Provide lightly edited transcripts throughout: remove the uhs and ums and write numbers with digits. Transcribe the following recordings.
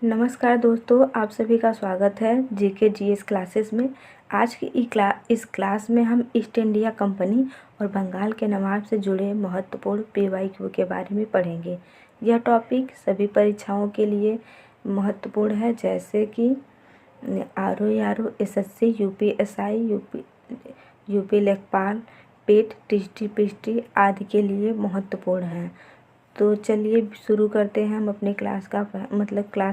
नमस्कार दोस्तों, आप सभी का स्वागत है जीके जीएस क्लासेस में। आज की इस क्लास में हम ईस्ट इंडिया कंपनी और बंगाल के नवाब से जुड़े महत्वपूर्ण पीवाईक्यू के बारे में पढ़ेंगे। यह टॉपिक सभी परीक्षाओं के लिए महत्वपूर्ण है, जैसे कि आरओ, एसएससी, यूपीएसआई, यूपी लेखपाल, पेट, टीटी आदि के लिए महत्वपूर्ण है। तो चलिए शुरू करते हैं हम अपने क्लास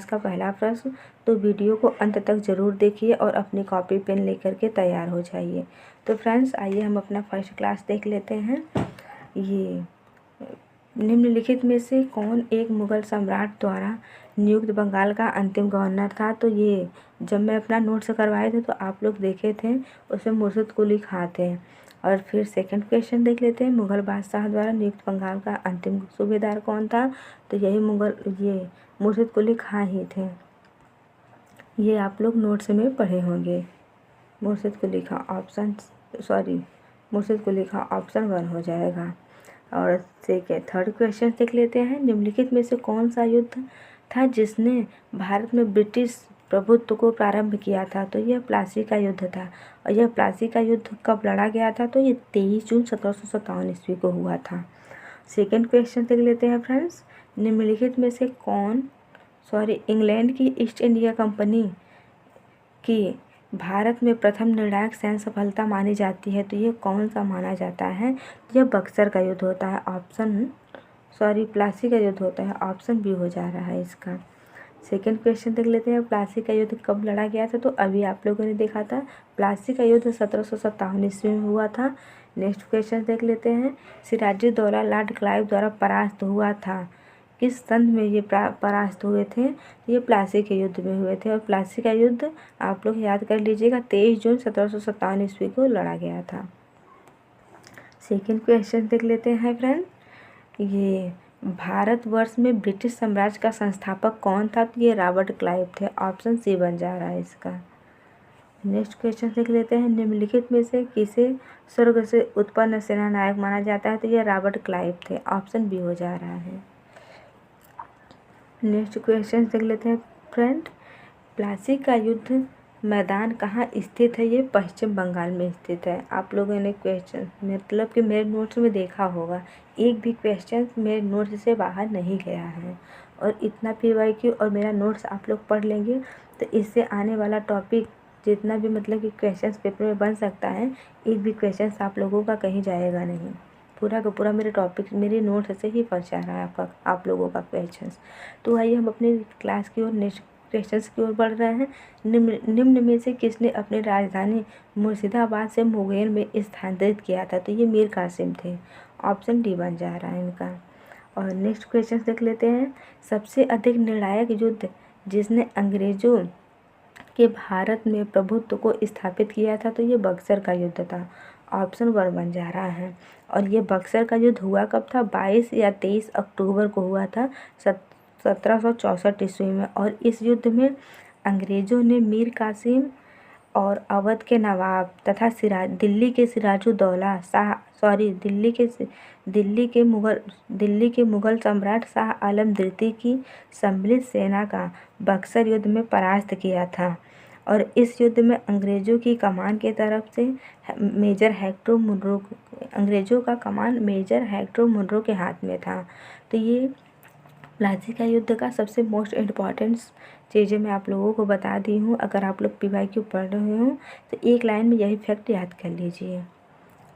का पहला प्रश्न। तो वीडियो को अंत तक ज़रूर देखिए और अपनी कॉपी पेन लेकर के तैयार हो जाइए। तो फ्रेंड्स, आइए हम अपना फर्स्ट क्लास देख लेते हैं। ये निम्नलिखित में से कौन एक मुग़ल सम्राट द्वारा नियुक्त बंगाल का अंतिम गवर्नर था? तो ये जब मैं अपना नोट्स करवाए थे तो आप लोग देखे थे, उसमें मुर्शिद कुली खां थे। और फिर सेकंड क्वेश्चन देख लेते हैं, मुग़ल बादशाह द्वारा नियुक्त बंगाल का अंतिम सूबेदार कौन था? तो यही मुर्शिद कुली खां ही थे। ये आप लोग नोट्स में पढ़े होंगे। मुर्शिद कुली खां ऑप्शन 1 हो जाएगा। और थर्ड क्वेश्चन देख लेते हैं, निम्नलिखित में से कौन सा युद्ध था जिसने भारत में ब्रिटिश प्रभुत्व को प्रारंभ किया था? तो यह प्लासी का युद्ध था। और यह प्लासी का युद्ध कब लड़ा गया था? तो ये 23 जून 1757 ईस्वी को हुआ था। सेकेंड क्वेश्चन देख लेते हैं फ्रेंड्स, निम्नलिखित में से इंग्लैंड की ईस्ट इंडिया कंपनी की भारत में प्रथम निर्णायक सैन्य सफलता मानी जाती है? तो ये कौन सा माना जाता है? यह बक्सर का युद्ध होता है। प्लासी का युद्ध होता है। ऑप्शन बी हो जा रहा है इसका। सेकेंड क्वेश्चन देख लेते हैं, प्लासी का युद्ध कब लड़ा गया था? तो अभी आप लोगों ने देखा था, प्लासी का युद्ध 1757 ईस्वी में हुआ था। नेक्स्ट क्वेश्चन देख लेते हैं, सिराजुद्दौला लॉर्ड क्लाइव द्वारा परास्त हुआ था, किस संधि में ये परास्त हुए थे? ये प्लासी के युद्ध में हुए थे। और प्लासी का युद्ध आप लोग याद कर लीजिएगा, 23 जून 1757 ईस्वी को लड़ा गया था। सेकेंड क्वेश्चन देख लेते हैं फ्रेंड, ये भारतवर्ष में ब्रिटिश साम्राज्य का संस्थापक कौन था? तो ये रॉबर्ट क्लाइव थे। ऑप्शन सी बन जा रहा है इसका। नेक्स्ट क्वेश्चन देख लेते हैं, निम्नलिखित में से किसे स्वर्ग से उत्पन्न सेना नायक माना जाता है? तो ये रॉबर्ट क्लाइव थे। ऑप्शन बी हो जा रहा है। नेक्स्ट क्वेश्चन देख लेते हैं फ्रेंड, प्लासी का युद्ध मैदान कहाँ स्थित है? ये पश्चिम बंगाल में स्थित है। आप लोगों ने क्वेश्चन मतलब कि मेरे नोट्स में देखा होगा, एक भी क्वेश्चन मेरे नोट्स से बाहर नहीं गया है। और इतना पीवाईक्यू और मेरा नोट्स आप लोग पढ़ लेंगे तो इससे आने वाला टॉपिक जितना भी मतलब कि क्वेश्चन पेपर में बन सकता है, एक भी क्वेश्चन आप लोगों का कहीं जाएगा नहीं। पूरा का पूरा मेरे टॉपिक मेरे नोट्स से ही फंस जा रहा है आप लोगों का क्वेश्चन। तो आइए हम अपने क्लास की ओर नेक्स्ट क्वेश्चंस की ओर बढ़ रहे हैं। निम्न में से किसने अपनी राजधानी मुर्शिदाबाद से मुंगेर में स्थानांतरित किया था? तो ये मीर कासिम थे। ऑप्शन डी बन जा रहा है इनका। और नेक्स्ट क्वेश्चन देख लेते हैं, सबसे अधिक निर्णायक युद्ध जिसने अंग्रेजों के भारत में प्रभुत्व को स्थापित किया था? तो ये बक्सर का युद्ध था। ऑप्शन 1 बन जा रहा है। और ये बक्सर का युद्ध हुआ कब था? 22 या 23 अक्टूबर को हुआ था 1764 ईस्वी में। और इस युद्ध में अंग्रेज़ों ने मीर कासिम और अवध के नवाब तथा दिल्ली के सिराजुद्दौला दिल्ली के मुग़ल सम्राट शाह आलम द्वितीय की सम्मिलित सेना का बक्सर युद्ध में परास्त किया था। और इस युद्ध में अंग्रेज़ों की कमान की तरफ से अंग्रेज़ों का कमान मेजर हेक्टर मुनरो के हाथ में था। तो ये प्लासी का युद्ध का सबसे मोस्ट इम्पॉर्टेंट चीज़ें मैं आप लोगों को बता दी हूँ। अगर आप लोग पीवाईक्यू पढ़ रहे हो तो एक लाइन में यही फैक्ट याद कर लीजिए।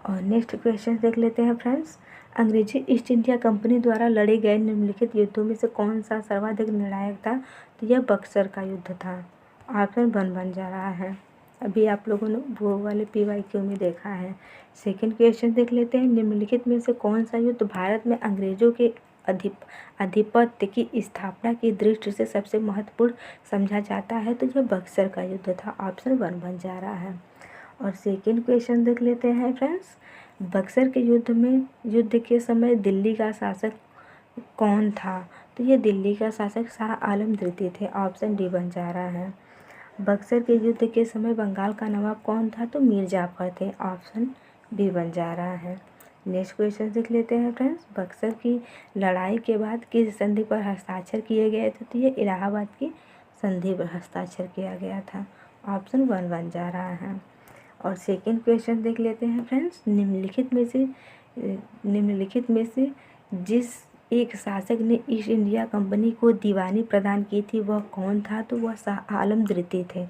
और नेक्स्ट क्वेश्चन देख लेते हैं फ्रेंड्स, अंग्रेजी ईस्ट इंडिया कंपनी द्वारा लड़े गए निम्नलिखित युद्धों में से कौन सा सर्वाधिक निर्णायक था? तो यह बक्सर का युद्ध था। ऑप्शन 1 बन जा रहा है। अभी आप लोगों ने वो वाले पीवाईक्यू में देखा है। सेकंड क्वेश्चन देख लेते हैं, निम्नलिखित में से कौन सा युद्ध भारत में अंग्रेजों के आधिपत्य की स्थापना की दृष्टि से सबसे महत्वपूर्ण समझा जाता है? तो यह बक्सर का युद्ध था। ऑप्शन 1 बन जा रहा है। और सेकंड क्वेश्चन देख लेते हैं फ्रेंड्स, बक्सर के युद्ध के समय दिल्ली का शासक कौन था? तो ये दिल्ली का शासक शाह आलम द्वितीय थे। ऑप्शन डी बन जा रहा है। बक्सर के युद्ध के समय बंगाल का नवाब कौन था? तो मीर जाफर थे। ऑप्शन बी बन जा रहा है। नेक्स्ट क्वेश्चन देख लेते हैं फ्रेंड्स, बक्सर की लड़ाई के बाद किस संधि पर हस्ताक्षर किए गए थे? तो ये इलाहाबाद की संधि पर हस्ताक्षर किया गया था? ऑप्शन 1 बन जा रहा है। और सेकंड क्वेश्चन देख लेते हैं फ्रेंड्स, निम्नलिखित में से जिस एक शासक ने ईस्ट इंडिया कंपनी को दीवानी प्रदान की थी वह कौन था? तो वह शाह आलम द्वितीय थे।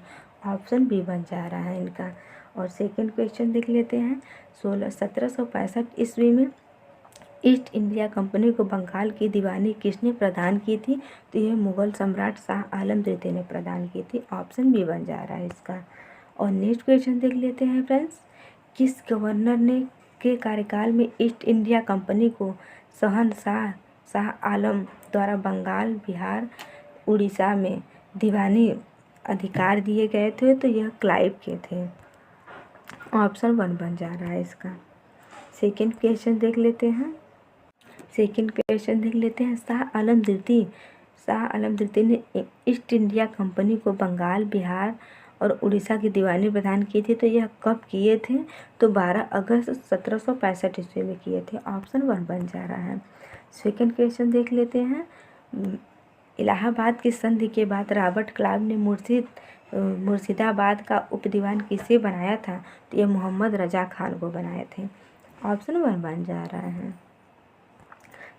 ऑप्शन बी बन जा रहा है इनका। और सेकंड क्वेश्चन देख लेते हैं, 1765 ईस्वी में ईस्ट इंडिया कंपनी को बंगाल की दीवानी किसने प्रदान की थी? तो यह मुगल सम्राट शाह आलम द्वितीय ने प्रदान की थी। ऑप्शन बी बन जा रहा है इसका। और नेक्स्ट क्वेश्चन देख लेते हैं फ्रेंड्स, किस गवर्नर ने के कार्यकाल में ईस्ट इंडिया कंपनी को शहंशाह शाह आलम द्वारा बंगाल, बिहार, उड़ीसा में दीवानी अधिकार दिए गए थे? तो यह क्लाइव के थे। ऑप्शन 1 बन जा रहा है इसका। सेकंड क्वेश्चन देख लेते हैं, शाह आलम द्वितीय ने ईस्ट इंडिया कंपनी को बंगाल, बिहार और उड़ीसा की दीवानी प्रदान की थी। तो यह कब किए थे? तो 12 अगस्त 1765 ईस्वी में किए थे। ऑप्शन 1 बन जा रहा है। सेकंड क्वेश्चन देख लेते हैं, इलाहाबाद की संधि के बाद रॉबर्ट क्लाइव ने मुर्शिदाबाद का उपदीवान किसे बनाया था? तो यह मोहम्मद रजा खान को बनाए थे। ऑप्शन 1 बन जा रहा है।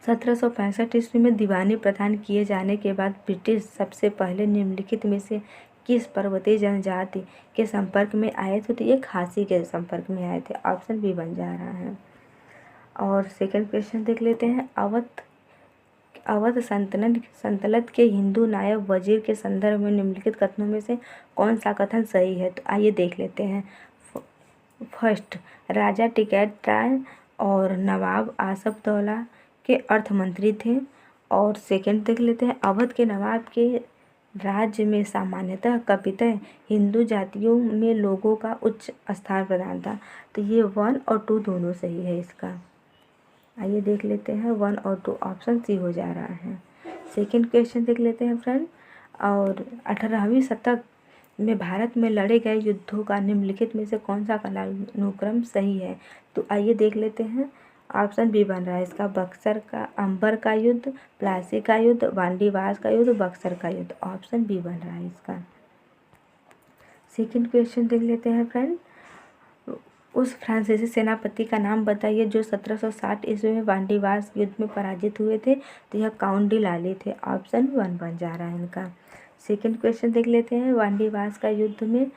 1765 ईस्वी में दीवानी प्रदान किए जाने के बाद ब्रिटिश सबसे पहले निम्नलिखित में से किस पर्वतीय जनजाति के संपर्क में आए थे? तो ये खासी के संपर्क में आए थे। ऑप्शन बी बन जा रहा है। और सेकंड क्वेश्चन देख लेते हैं, अवध सल्तनत के हिंदू नायब वजीर के संदर्भ में निम्नलिखित कथनों में से कौन सा कथन सही है? तो आइए देख लेते हैं। फर्स्ट, राजा टिकैत राय और नवाब आसफदौला के अर्थ मंत्री थे। और सेकंड देख लेते हैं, अवध के नवाब के राज्य में सामान्यतः कपितः हिंदू जातियों में लोगों का उच्च स्थान प्रदान था। तो ये 1 और 2 दोनों सही है इसका। आइए देख लेते हैं 1 और 2, ऑप्शन सी हो जा रहा है। सेकंड क्वेश्चन देख लेते हैं फ्रेंड, और 18वीं शतक में भारत में लड़े गए युद्धों का निम्नलिखित में से कौन सा कालानुक्रम सही है? तो आइए देख लेते हैं। ऑप्शन बी बन रहा है इसका, बक्सर का अंबर का युद्ध, प्लासी का युद्ध, वांडीवास का युद्ध, बक्सर का युद्ध। ऑप्शन बी बन रहा है इसका। सेकंड क्वेश्चन देख लेते हैं फ्रेंड, उस फ्रांसीसी सेनापति का नाम बताइए जो 1760 ईस्वी में वांडीवास युद्ध में पराजित हुए थे? तो यह काउंट डी लाली थे। ऑप्शन 1 बन जा रहा है इनका। सेकंड क्वेश्चन देख लेते हैं, वांडीवास का युद्ध में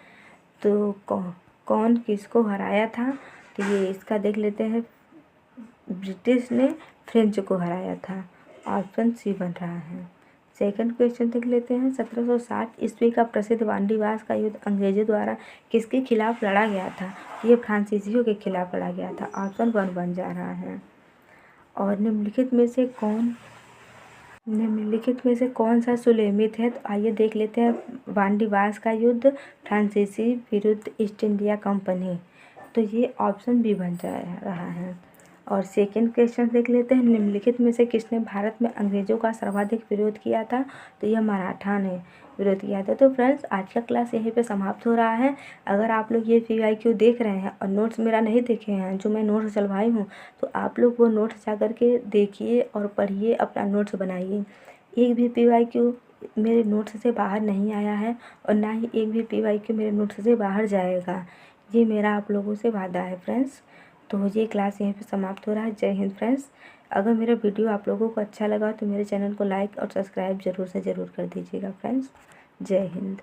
तो कौन किसको हराया था? तो ये इसका देख लेते हैं, ब्रिटिश ने फ्रेंच को हराया था। ऑप्शन सी बन रहा है। सेकंड क्वेश्चन देख लेते हैं, 1760 ईस्वी का प्रसिद्ध वांडीवास का युद्ध अंग्रेजों द्वारा किसके खिलाफ लड़ा गया था? ये फ्रांसीसियों के खिलाफ लड़ा गया था। ऑप्शन 1 बन जा रहा है। और निम्नलिखित में से कौन सा सुलेमित है? तो आइए देख लेते हैं, वांडीवास का युद्ध, फ्रांसीसी विरुद्ध ईस्ट इंडिया कंपनी। तो ये ऑप्शन बी बन जा रहा है। और सेकंड क्वेश्चन देख लेते हैं, निम्नलिखित में से किसने भारत में अंग्रेजों का सर्वाधिक विरोध किया था? तो यह मराठा ने विरोध किया था। तो फ्रेंड्स, आज का क्लास यहीं पे समाप्त हो रहा है। अगर आप लोग ये PYQ देख रहे हैं और नोट्स मेरा नहीं देखे हैं, जो मैं नोट्स चलवाई हूँ, तो आप लोग वो नोट्स जा कर के देखिए और पढ़िए, अपना नोट्स बनाइए। एक भी PYQ मेरे नोट्स से बाहर नहीं आया है और ना ही एक भी PYQ मेरे नोट्स से बाहर जाएगा। ये मेरा आप लोगों से वादा है फ्रेंड्स। तो ये क्लास यहीं पे समाप्त हो रहा है। जय हिंद फ्रेंड्स। अगर मेरा वीडियो आप लोगों को अच्छा लगा तो मेरे चैनल को लाइक और सब्सक्राइब ज़रूर से ज़रूर कर दीजिएगा फ्रेंड्स। जय हिंद।